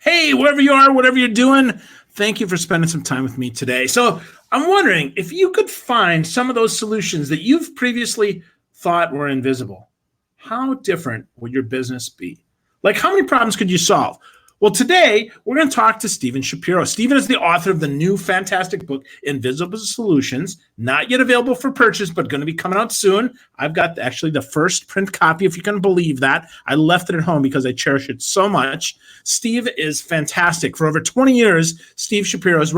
Hey, wherever you are, whatever you're doing, thank you for spending some time with me today. So I'm wondering if you could find some of those solutions that you've previously thought were invisible, how different would your business be? Like, how many problems could you solve? Well, today we're going to talk to Stephen Shapiro. Stephen is the author of the new fantastic book, Invisible Solutions, not yet available for purchase, but going to be coming out soon. I've got actually the first print copy, if you can believe that. I left it at home because I cherish it so much. Steve is fantastic. For over 20 years, Steve Shapiro has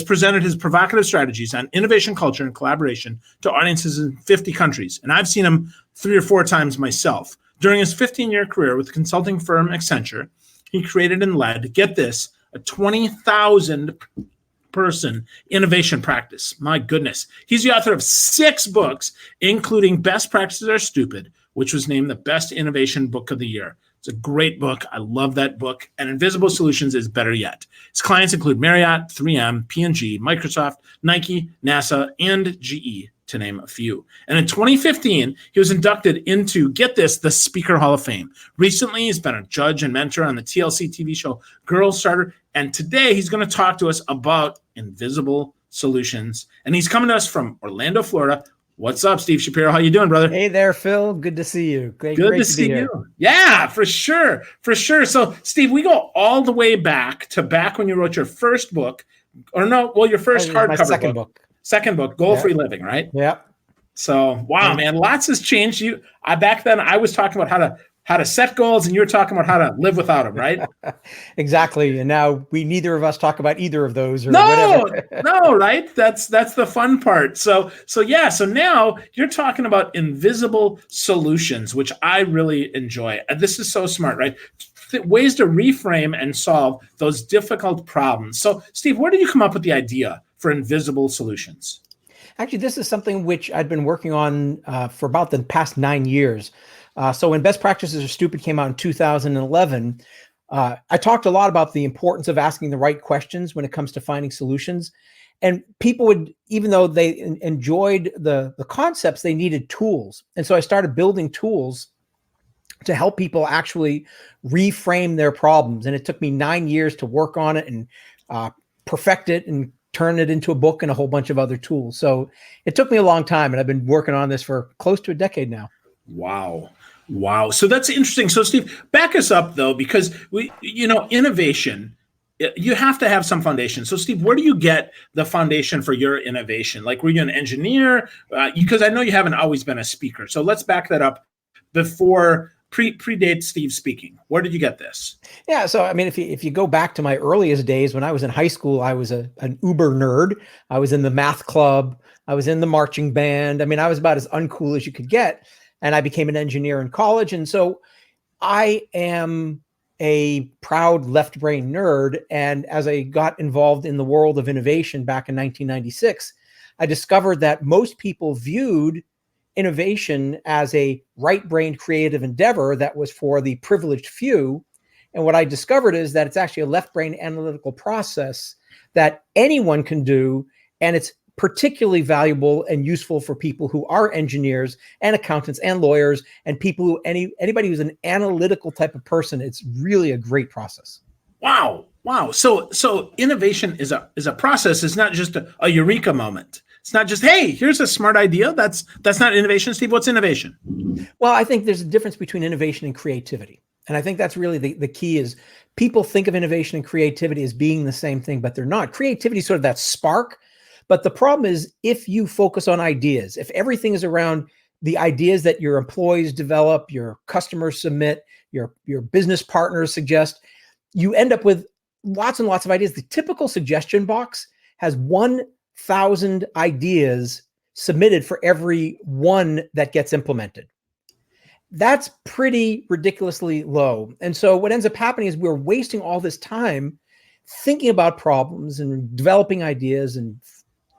presented his provocative strategies on innovation, culture, and collaboration to audiences in 50 countries. And I've seen him 3 or 4 times myself. During his 15-year career with the consulting firm Accenture, he created and led, get this, a 20,000 person innovation practice. My goodness. He's the author of 6 books, including Best Practices Are Stupid, which was named the best innovation book of the year. It's a great book. I love that book. And Invisible Solutions is better yet. His clients include Marriott, 3M, P&G, Microsoft, Nike, NASA, and GE, to name a few. And in 2015, he was inducted into, get this, the Speaker Hall of Fame. Recently, he's been a judge and mentor on the TLC TV show Girl Starter. And today, he's going to talk to us about Invisible Solutions. And he's coming to us from Orlando, Florida. What's up, Steve Shapiro? How you doing, brother? Hey there, Phil. Good to see you. Great to see you. Yeah, for sure. So, Steve, we go all the way back when you wrote your first book, or no, well, your first hardcover book. Second book, Goal-Free Living, right? Yeah. So, wow, man, lots has changed. Back then, I was talking about how to set goals, and you were talking about how to live without them, right? Exactly. And now neither of us talk about either of those or whatever. No, right? That's the fun part. So now you're talking about invisible solutions, which I really enjoy. And this is so smart, right? Ways to reframe and solve those difficult problems. So, Steve, where did you come up with the idea for invisible solutions? Actually, this is something which I've been working on for about the past 9 years. So when Best Practices Are Stupid came out in 2011, I talked a lot about the importance of asking the right questions when it comes to finding solutions. And people would, even though they enjoyed the concepts, they needed tools. And so I started building tools to help people actually reframe their problems. And it took me 9 years to work on it and perfect it and turn it into a book and a whole bunch of other tools. So it took me a long time, and I've been working on this for close to a decade now. Wow. So that's interesting. So, Steve, back us up, though, because innovation, you have to have some foundation. So, Steve, where do you get the foundation for your innovation? Like, were you an engineer? Because I know you haven't always been a speaker. So let's back that up before predate Steve speaking. Where did you get this? Yeah. So, I mean, if you go back to my earliest days, when I was in high school, I was an uber nerd. I was in the math club. I was in the marching band. I mean, I was about as uncool as you could get. And I became an engineer in college. And so I am a proud left brain nerd. And as I got involved in the world of innovation back in 1996, I discovered that most people viewed innovation as a right-brained creative endeavor that was for the privileged few. And what I discovered is that it's actually a left-brain analytical process that anyone can do, and it's particularly valuable and useful for people who are engineers and accountants and lawyers and people who anybody who's an analytical type of person. It's really a great process. Wow. So innovation is a process. It's not just a eureka moment. It's not just, hey, here's a smart idea. That's not innovation. Steve, what's innovation? Well, I think there's a difference between innovation and creativity. And I think that's really the key is people think of innovation and creativity as being the same thing, but they're not. Creativity is sort of that spark. But the problem is if you focus on ideas, if everything is around the ideas that your employees develop, your customers submit, your business partners suggest, you end up with lots and lots of ideas. The typical suggestion box has 1,000 ideas submitted for every one that gets implemented. That's pretty ridiculously low. And so what ends up happening is we're wasting all this time thinking about problems and developing ideas and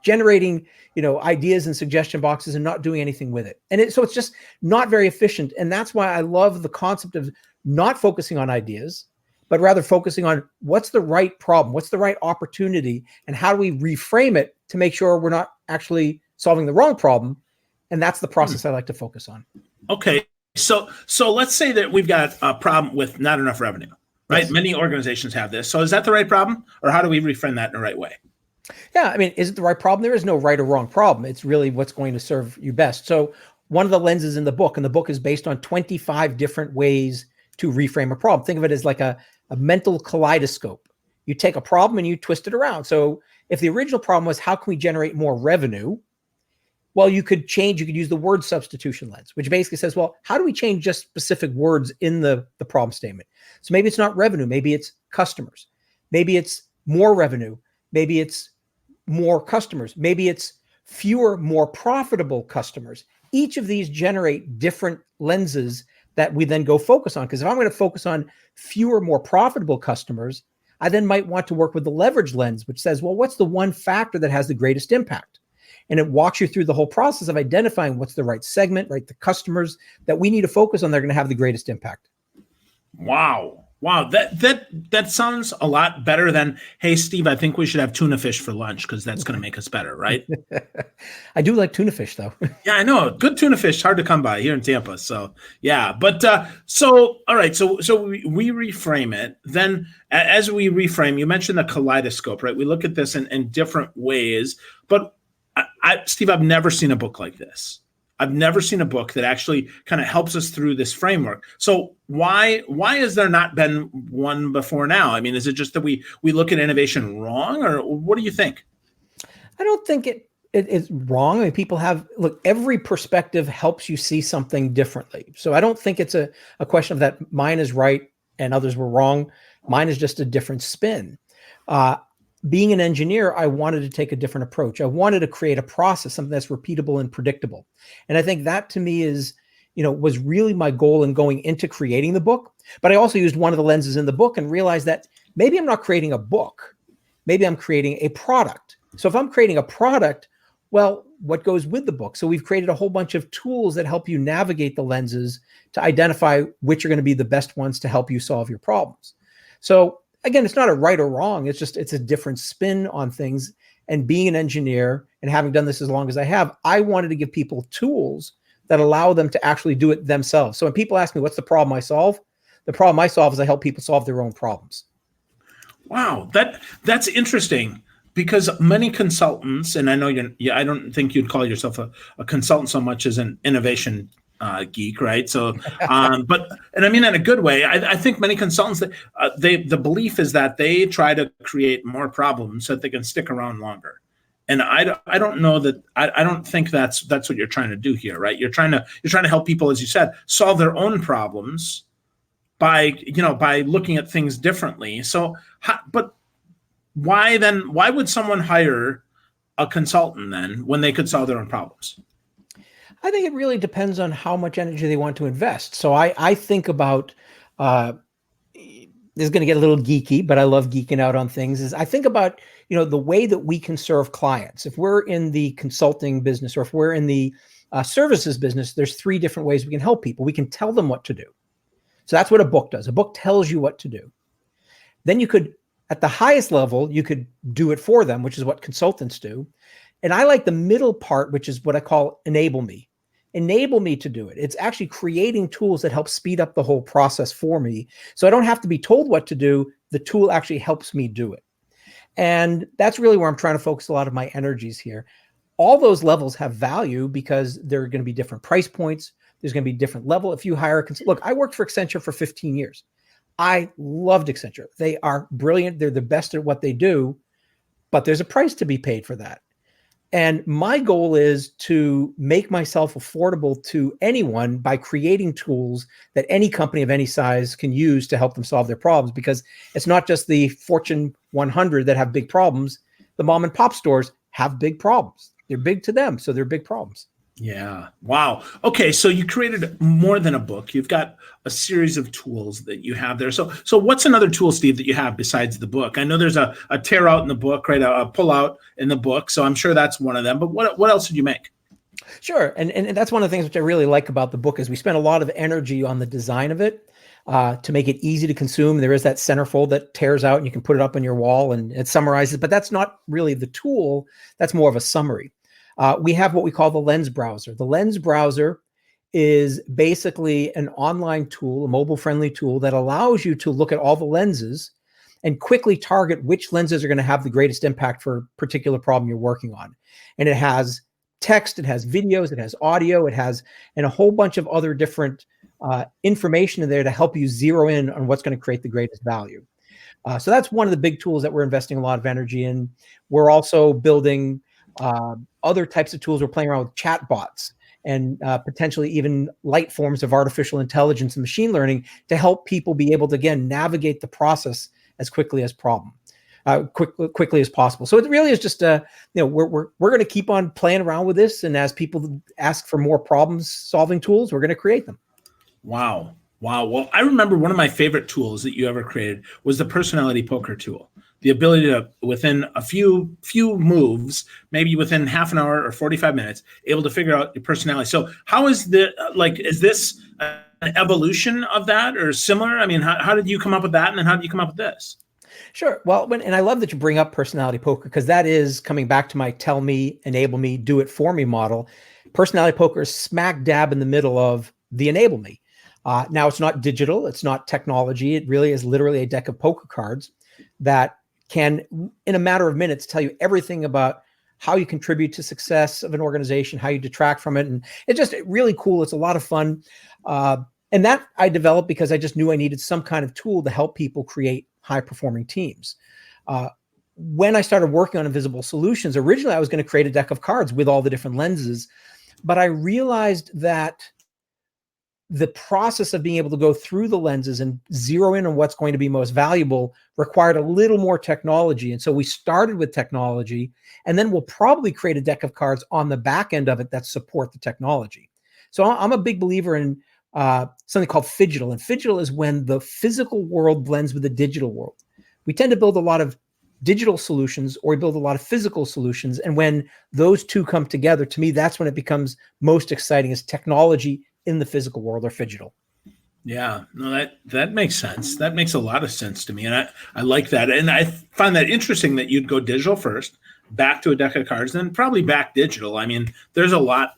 generating, ideas and suggestion boxes and not doing anything with it. And so it's just not very efficient. And that's why I love the concept of not focusing on ideas, but rather focusing on what's the right problem, what's the right opportunity, and how do we reframe it to make sure we're not actually solving the wrong problem. And that's the process I like to focus on. Okay. So let's say that we've got a problem with not enough revenue, right? Yes. Many organizations have this. So is that the right problem, or how do we reframe that in the right way? Yeah, I mean, is it the right problem? There is no right or wrong problem. It's really what's going to serve you best. So one of the lenses in the book, and the book is based on 25 different ways to reframe a problem. Think of it as like a mental kaleidoscope. You take a problem and you twist it around. So if the original problem was how can we generate more revenue? Well, you could use the word substitution lens, which basically says, well, how do we change just specific words in the problem statement? So maybe it's not revenue, maybe it's customers, maybe it's more revenue, maybe it's more customers, maybe it's fewer, more profitable customers. Each of these generate different lenses that we then go focus on. Because if I'm going to focus on fewer, more profitable customers, I then might want to work with the leverage lens, which says, well, what's the one factor that has the greatest impact? And it walks you through the whole process of identifying what's the right segment, right? The customers that we need to focus on, they're going to have the greatest impact. Wow. That sounds a lot better than, hey, Steve, I think we should have tuna fish for lunch because that's going to make us better, right? I do like tuna fish, though. Yeah, I know. Good tuna fish, hard to come by here in Tampa. So yeah, but so all right, so we reframe it. Then as we reframe, you mentioned the kaleidoscope, right? We look at this in different ways. But Steve, I've never seen a book like this. I've never seen a book that actually kind of helps us through this framework. So why has there not been one before now? I mean, is it just that we look at innovation wrong, or what do you think? I don't think it's wrong. I mean, people look, every perspective helps you see something differently. So I don't think it's a question of that mine is right and others were wrong. Mine is just a different spin. Being an engineer, I wanted to take a different approach. I wanted to create a process, something that's repeatable and predictable. And I think that to me was really my goal in going into creating the book. But I also used one of the lenses in the book and realized that maybe I'm not creating a book. Maybe I'm creating a product. So if I'm creating a product, well, what goes with the book? So we've created a whole bunch of tools that help you navigate the lenses to identify which are going to be the best ones to help you solve your problems. So again, it's not a right or wrong. It's a different spin on things. And being an engineer and having done this as long as I have, I wanted to give people tools that allow them to actually do it themselves. So when people ask me, what's the problem I solve? The problem I solve is I help people solve their own problems. Wow, that's interesting, because many consultants, and I know I don't think you'd call yourself a consultant so much as an innovation geek, right? So, but I mean in a good way. I think many consultants the belief is that they try to create more problems so that they can stick around longer. And I don't know that I don't think that's what you're trying to do here, right? You're trying to help people, as you said, solve their own problems by looking at things differently. So, but why would someone hire a consultant then when they could solve their own problems? I think it really depends on how much energy they want to invest. So I think about, this is going to get a little geeky, but I love geeking out on things, is I think about, the way that we can serve clients. If we're in the consulting business, or if we're in the services business, there's 3 different ways we can help people. We can tell them what to do. So that's what a book does. A book tells you what to do. Then you could, at the highest level, you could do it for them, which is what consultants do. And I like the middle part, which is what I call enable me. Enable me to do it. It's actually creating tools that help speed up the whole process for me. So I don't have to be told what to do. The tool actually helps me do it. And that's really where I'm trying to focus a lot of my energies here. All those levels have value because there are going to be different price points. There's going to be different level. If you hire look, I worked for Accenture for 15 years. I loved Accenture. They are brilliant. They're the best at what they do, but there's a price to be paid for that. And my goal is to make myself affordable to anyone by creating tools that any company of any size can use to help them solve their problems, because it's not just the Fortune 100 that have big problems. The mom and pop stores have big problems. They're big to them, so they're big problems. Yeah. Wow. Okay. So you created more than a book. You've got a series of tools that you have there. So what's another tool, Steve, that you have besides the book? I know there's a tear out in the book, right? A pull out in the book. So I'm sure that's one of them. But what else did you make? Sure. And that's one of the things which I really like about the book is we spent a lot of energy on the design of it to make it easy to consume. There is that centerfold that tears out and you can put it up on your wall and it summarizes, but that's not really the tool. That's more of a summary. We have what we call the lens browser. The lens browser is basically an online tool, a mobile-friendly tool that allows you to look at all the lenses and quickly target which lenses are going to have the greatest impact for a particular problem you're working on. And it has text, it has videos, it has audio, it has and a whole bunch of other different information in there to help you zero in on what's going to create the greatest value. So that's one of the big tools that we're investing a lot of energy in. We're also building other types of tools. We're playing around with chat bots and potentially even light forms of artificial intelligence and machine learning to help people be able to, again, navigate the process as quickly as quickly as possible. So it really is just we're going to keep on playing around with this, and as people ask for more problem-solving tools, we're going to create them. Wow. Well, I remember one of my favorite tools that you ever created was the personality poker tool. The ability to, within a few moves, maybe within half an hour or 45 minutes, able to figure out your personality. So how is is this an evolution of that or similar? I mean, how did you come up with that? And then how did you come up with this? Sure. Well, and I love that you bring up personality poker, because that is coming back to my tell me, enable me, do it for me model. Personality poker is smack dab in the middle of the enable me. Now, it's not digital. It's not technology. It really is literally a deck of poker cards that can, in a matter of minutes, tell you everything about how you contribute to success of an organization, how you detract from it. And it's just really cool. It's a lot of fun. And that I developed because I just knew I needed some kind of tool to help people create high-performing teams. When I started working on Invisible Solutions, originally I was going to create a deck of cards with all the different lenses, but I realized that the process of being able to go through the lenses and zero in on what's going to be most valuable required a little more technology. And so we started with technology, and then we'll probably create a deck of cards on the back end of it that support the technology. So I'm a big believer in something called phygital. And phygital is when the physical world blends with the digital world. We tend to build a lot of digital solutions, or we build a lot of physical solutions. And when those two come together, to me, that's when it becomes most exciting, is technology in the physical world, or phygital. Yeah, no, that makes sense. That makes a lot of sense to me. And I like that. And I find that interesting that you'd go digital first, back to a deck of cards, then probably back digital. I mean, there's a lot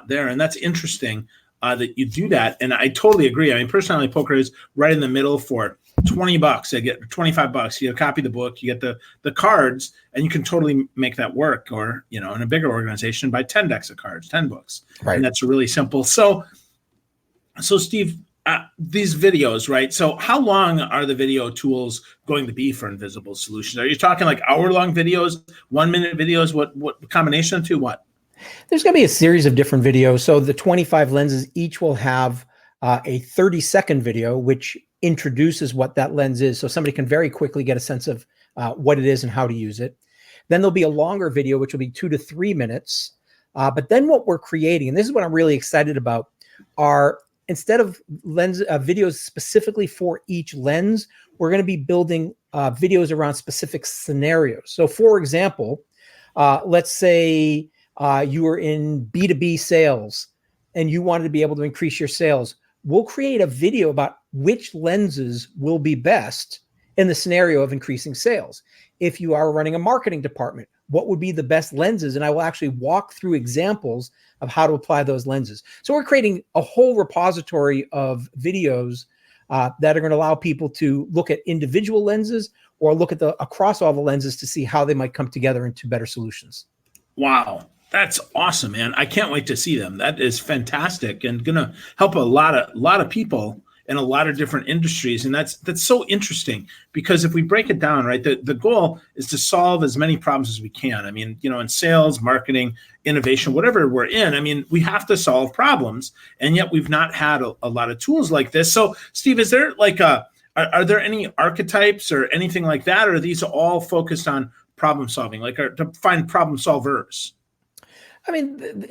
there. And that's interesting that you do that. And I totally agree. I mean, personality poker is right in the middle for $20. I get $25. You copy the book, you get the cards, and you can totally make that work. Or, in a bigger organization, buy 10 decks of cards, 10 books. Right. And that's really simple. So Steve, these videos, right? So how long are the video tools going to be for Invisible Solutions? Are you talking like hour-long videos, 1-minute videos? What combination of two? What? There's going to be a series of different videos. So the 25 lenses each will have a 30-second video, which introduces what that lens is, so somebody can very quickly get a sense of what it is and how to use it. Then there'll be a longer video, which will be 2 to 3 minutes. But then what we're creating, and this is what I'm really excited about, are, instead of videos specifically for each lens, we're going to be building videos around specific scenarios. So for example, let's say you are in B2B sales and you wanted to be able to increase your sales. We'll create a video about which lenses will be best in the scenario of increasing sales. If you are running a marketing department, what would be the best lenses? And I will actually walk through examples of how to apply those lenses. So we're creating a whole repository of videos that are going to allow people to look at individual lenses or look at across all the lenses to see how they might come together into better solutions. Wow. That's awesome, man. I can't wait to see them. That is fantastic and going to help a lot of people in a lot of different industries. And that's so interesting, because if we break it down, right, the goal is to solve as many problems as we can. I mean, in sales, marketing, innovation, whatever we're in, I mean, we have to solve problems. And yet we've not had a lot of tools like this. So Steve, is there are there any archetypes or anything like that? Or are these all focused on problem solving, to find problem solvers? I mean,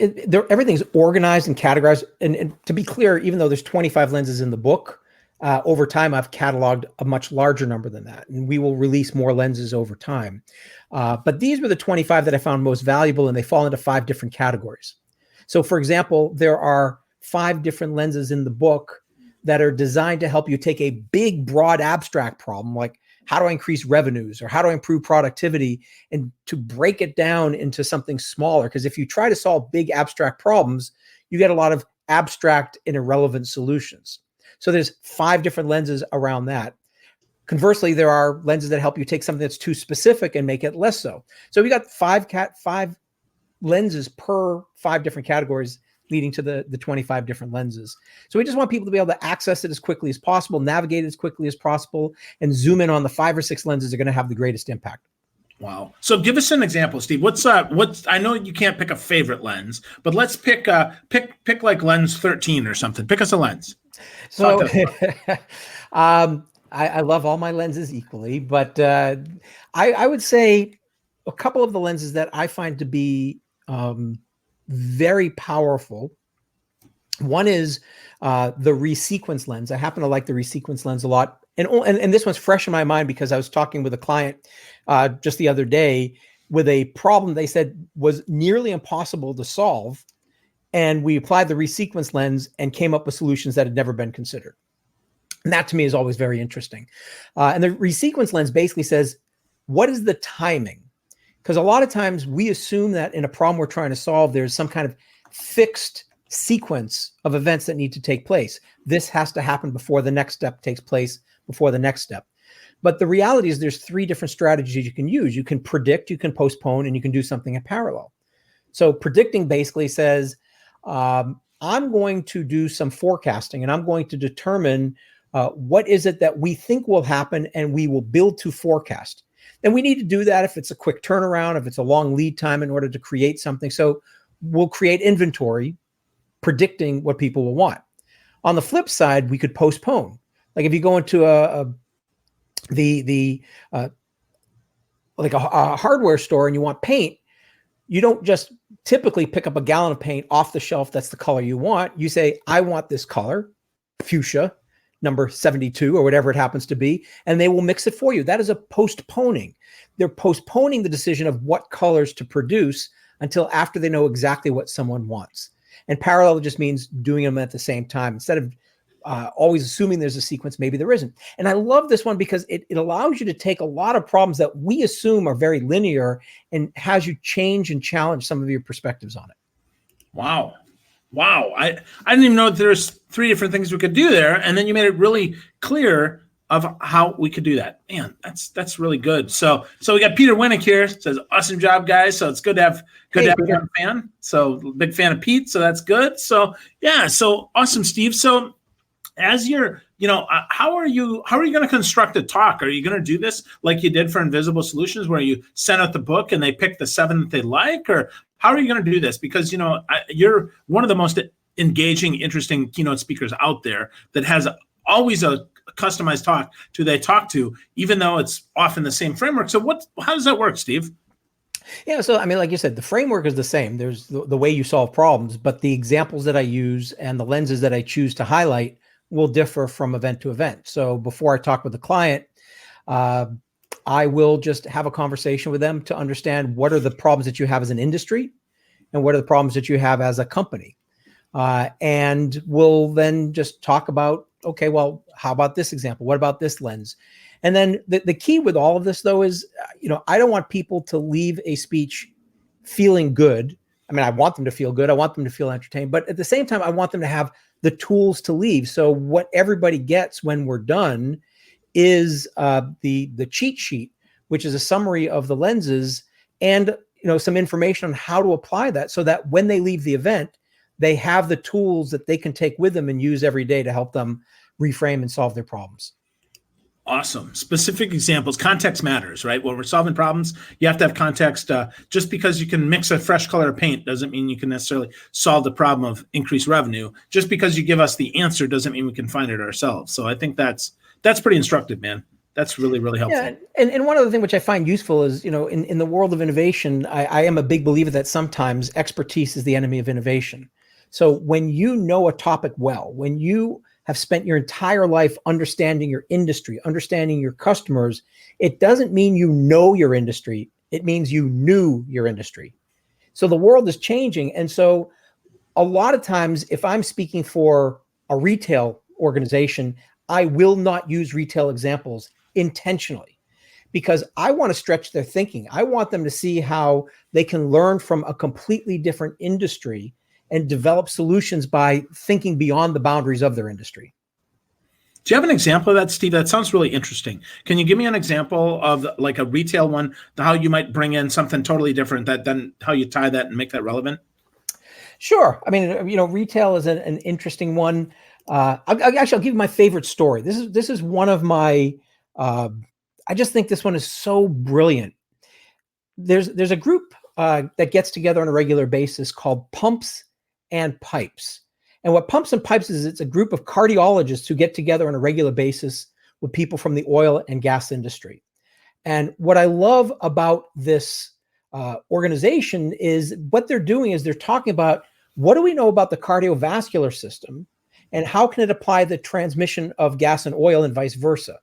everything's organized and categorized. And to be clear, even though there's 25 lenses in the book, over time, I've cataloged a much larger number than that. And we will release more lenses over time. But these were the 25 that I found most valuable, and they fall into 5 different categories. So for example, there are 5 different lenses in the book that are designed to help you take a big, broad, abstract problem, like how do I increase revenues or how do I improve productivity, and to break it down into something smaller. Because if you try to solve big abstract problems, you get a lot of abstract and irrelevant solutions. So there's 5 different lenses around that. Conversely, there are lenses that help you take something that's too specific and make it less so. So we got 5 lenses per 5 different categories, leading to the 25 different lenses. So we just want people to be able to access it as quickly as possible, navigate it as quickly as possible, and zoom in on the 5 or 6 lenses that are going to have the greatest impact. Wow. So give us an example, Steve. What's I know you can't pick a favorite lens, but let's pick like lens 13 or something. Pick us a lens. So I love all my lenses equally, but I would say a couple of the lenses that I find to be very powerful. One is the resequence lens. I happen to like the resequence lens a lot. And this one's fresh in my mind because I was talking with a client just the other day with a problem they said was nearly impossible to solve. And we applied the resequence lens and came up with solutions that had never been considered. And that to me is always very interesting. And the resequence lens basically says, what is the timing? Because a lot of times we assume that in a problem we're trying to solve, there's some kind of fixed sequence of events that need to take place. This has to happen before the next step takes place, before the next step. But the reality is there's 3 different strategies you can use. You can predict, you can postpone, and you can do something in parallel. So predicting basically says, I'm going to do some forecasting and I'm going to determine what is it that we think will happen, and we will build to forecast. And we need to do that if it's a quick turnaround, if it's a long lead time in order to create something. So we'll create inventory predicting what people will want. On the flip side, we could postpone. Like if you go into a hardware store and you want paint, you don't just typically pick up a gallon of paint off the shelf that's the color you want. You say, I want this color, fuchsia, number 72 or whatever it happens to be, and they will mix it for you. That is a postponing. They're postponing the decision of what colors to produce until after they know exactly what someone wants. And parallel just means doing them at the same time. Instead of always assuming there's a sequence, maybe there isn't. And I love this one because it allows you to take a lot of problems that we assume are very linear and has you change and challenge some of your perspectives on it. Wow. I didn't even know that there's 3 different things we could do there. And then you made it really clear of how we could do that. Man, that's really good. So we got Peter Winnick here. Says, awesome job, guys. So it's good to have a fan. So big fan of Pete. So that's good. So yeah, so awesome, Steve. So as you're, how are you going to construct a talk? Are you going to do this like you did for Invisible Solutions, where you sent out the book and they pick the 7 that they like? Or how are you going to do this? Because, you're one of the most engaging, interesting keynote speakers out there that has always a customized talk to, even though it's often the same framework. So how does that work, Steve? Yeah. So, like you said, the framework is the same. There's the way you solve problems, but the examples that I use and the lenses that I choose to highlight will differ from event to event. So before I talk with the client, I will just have a conversation with them to understand what are the problems that you have as an industry and what are the problems that you have as a company. And we'll then just talk about, okay, well, how about this example? What about this lens? And then the key with all of this, though, is, I don't want people to leave a speech feeling good. I want them to feel good. I want them to feel entertained. But at the same time, I want them to have the tools to leave. So what everybody gets when we're done is the cheat sheet, which is a summary of the lenses and some information on how to apply that, so that when they leave the event, they have the tools that they can take with them and use every day to help them reframe and solve their problems. Awesome. Specific examples. Context matters, right? When we're solving problems, you have to have context. Just because you can mix a fresh color of paint doesn't mean you can necessarily solve the problem of increased revenue. Just because you give us the answer doesn't mean we can find it ourselves. So I think that's pretty instructive, man. That's really, really helpful. Yeah, and one other thing which I find useful is, in the world of innovation, I am a big believer that sometimes expertise is the enemy of innovation. So when you know a topic well, when you have spent your entire life understanding your industry, understanding your customers, it doesn't mean you know your industry. It means you knew your industry. So the world is changing. And so a lot of times, if I'm speaking for a retail organization, I will not use retail examples intentionally, because I want to stretch their thinking. I want them to see how they can learn from a completely different industry and develop solutions by thinking beyond the boundaries of their industry. Do you have an example of that, Steve? That sounds really interesting. Can you give me an example of like a retail one, how you might bring in something totally different, that then how you tie that and make that relevant? Sure. I mean, retail is an interesting one. I'll give you my favorite story. This is one of my. I just think this one is so brilliant. There's a group that gets together on a regular basis called Pumps and Pipes. And what Pumps and Pipes is, it's a group of cardiologists who get together on a regular basis with people from the oil and gas industry. And what I love about this organization is what they're doing is they're talking about what do we know about the cardiovascular system and how can it apply the transmission of gas and oil and vice versa.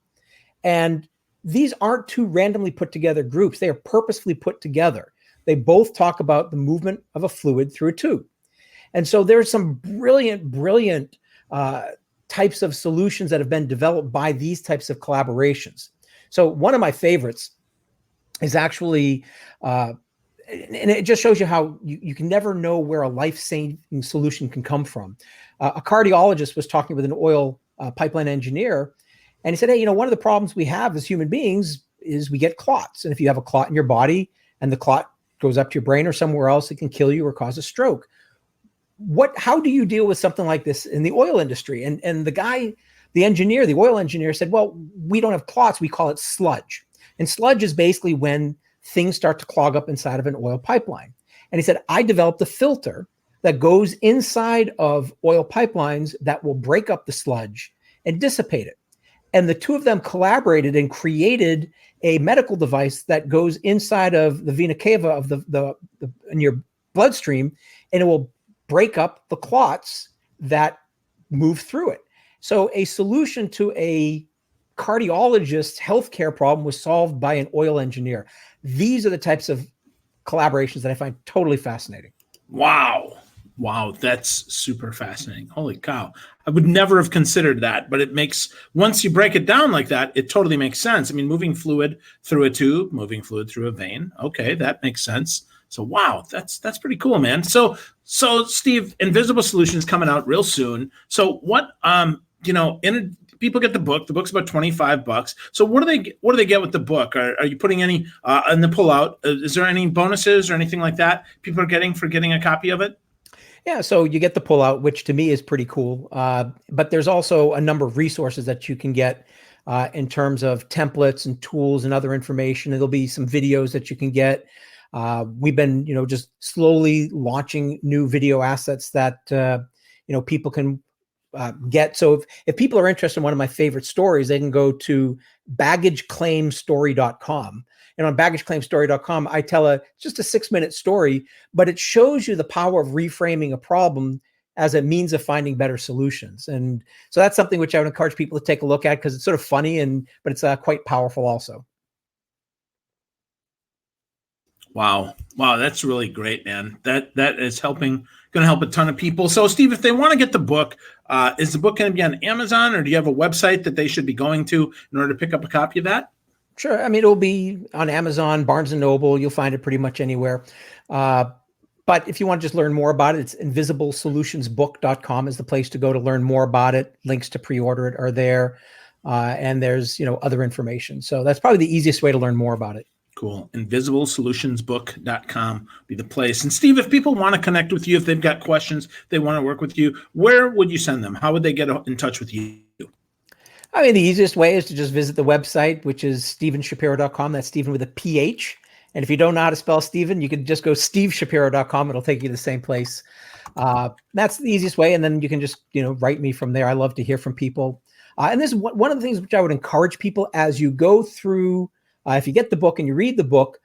And these aren't two randomly put together groups. They are purposefully put together. They both talk about the movement of a fluid through a tube. And so there's some brilliant types of solutions that have been developed by these types of collaborations. So one of my favorites is actually, and it just shows you how you can never know where a life-saving solution can come from. A cardiologist was talking with an oil pipeline engineer, and he said, hey, one of the problems we have as human beings is we get clots. And if you have a clot in your body and the clot goes up to your brain or somewhere else, it can kill you or cause a stroke. How do you deal with something like this in the oil industry? And the oil engineer said, well, we don't have clots. We call it sludge. And sludge is basically when things start to clog up inside of an oil pipeline. And he said, I developed a filter that goes inside of oil pipelines that will break up the sludge and dissipate it. And the two of them collaborated and created a medical device that goes inside of the vena cava of the in your bloodstream, and it will break up the clots that move through it. So a solution to a cardiologist's healthcare problem was solved by an oil engineer. These are the types of collaborations that I find totally fascinating. Wow, that's super fascinating. Holy cow. I would never have considered that, but once you break it down like that, it totally makes sense. I mean, moving fluid through a tube, moving fluid through a vein. Okay, that makes sense. So, wow, that's pretty cool, man. So Steve, Invisible Solutions coming out real soon. So what, people get the book. The book's about $25. So what do they get with the book? Are you putting any in the pullout? Is there any bonuses or anything like that people are getting for getting a copy of it? Yeah, so you get the pullout, which to me is pretty cool. But there's also a number of resources that you can get in terms of templates and tools and other information. There'll be some videos that you can get. We've been, just slowly launching new video assets that, people can get. So if people are interested in one of my favorite stories, they can go to baggageclaimstory.com. And on baggageclaimstory.com, I tell just a 6-minute story, but it shows you the power of reframing a problem as a means of finding better solutions. And so that's something which I would encourage people to take a look at because it's sort of funny, but it's quite powerful also. Wow, that's really great, man. That is going to help a ton of people. So, Steve, if they want to get the book, is the book going to be on Amazon, or do you have a website that they should be going to in order to pick up a copy of that? Sure. I mean, it'll be on Amazon, Barnes & Noble. You'll find it pretty much anywhere. But if you want to just learn more about it, it's invisiblesolutionsbook.com is the place to go to learn more about it. Links to pre-order it are there. And there's, other information. So that's probably the easiest way to learn more about it. Cool. Invisiblesolutionsbook.com be the place. And Steve, if people want to connect with you, if they've got questions, they want to work with you, where would you send them? How would they get in touch with you? I mean, the easiest way is to just visit the website, which is StephenShapiro.com. That's Stephen with a PH. And if you don't know how to spell Stephen, you can just go SteveShapiro.com. It'll take you to the same place. That's the easiest way. And then you can just, write me from there. I love to hear from people. And this is one of the things which I would encourage people as you go through. If you get the book and you read the book,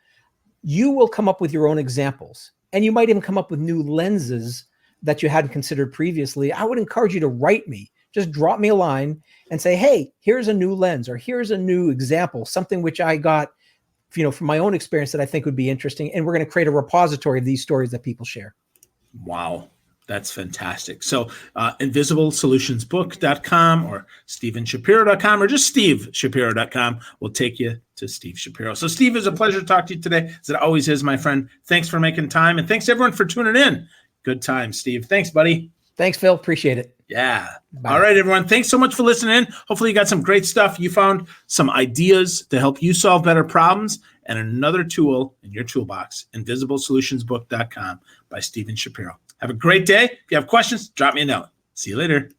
you will come up with your own examples. And you might even come up with new lenses that you hadn't considered previously. I would encourage you to write me. Just drop me a line and say, hey, here's a new lens, or here's a new example, something which I got, from my own experience that I think would be interesting. And we're going to create a repository of these stories that people share. Wow. That's fantastic. So invisiblesolutionsbook.com or StephenShapiro.com or just SteveShapiro.com will take you to Steve Shapiro. So Steve, it's a pleasure to talk to you today, as it always is, my friend. Thanks for making time, and thanks everyone for tuning in. Good time, Steve. Thanks, buddy. Thanks, Phil. Appreciate it. Yeah. Bye. All right, everyone. Thanks so much for listening in. Hopefully you got some great stuff. You found some ideas to help you solve better problems and another tool in your toolbox, InvisibleSolutionsBook.com by Steven Shapiro. Have a great day. If you have questions, drop me a note. See you later.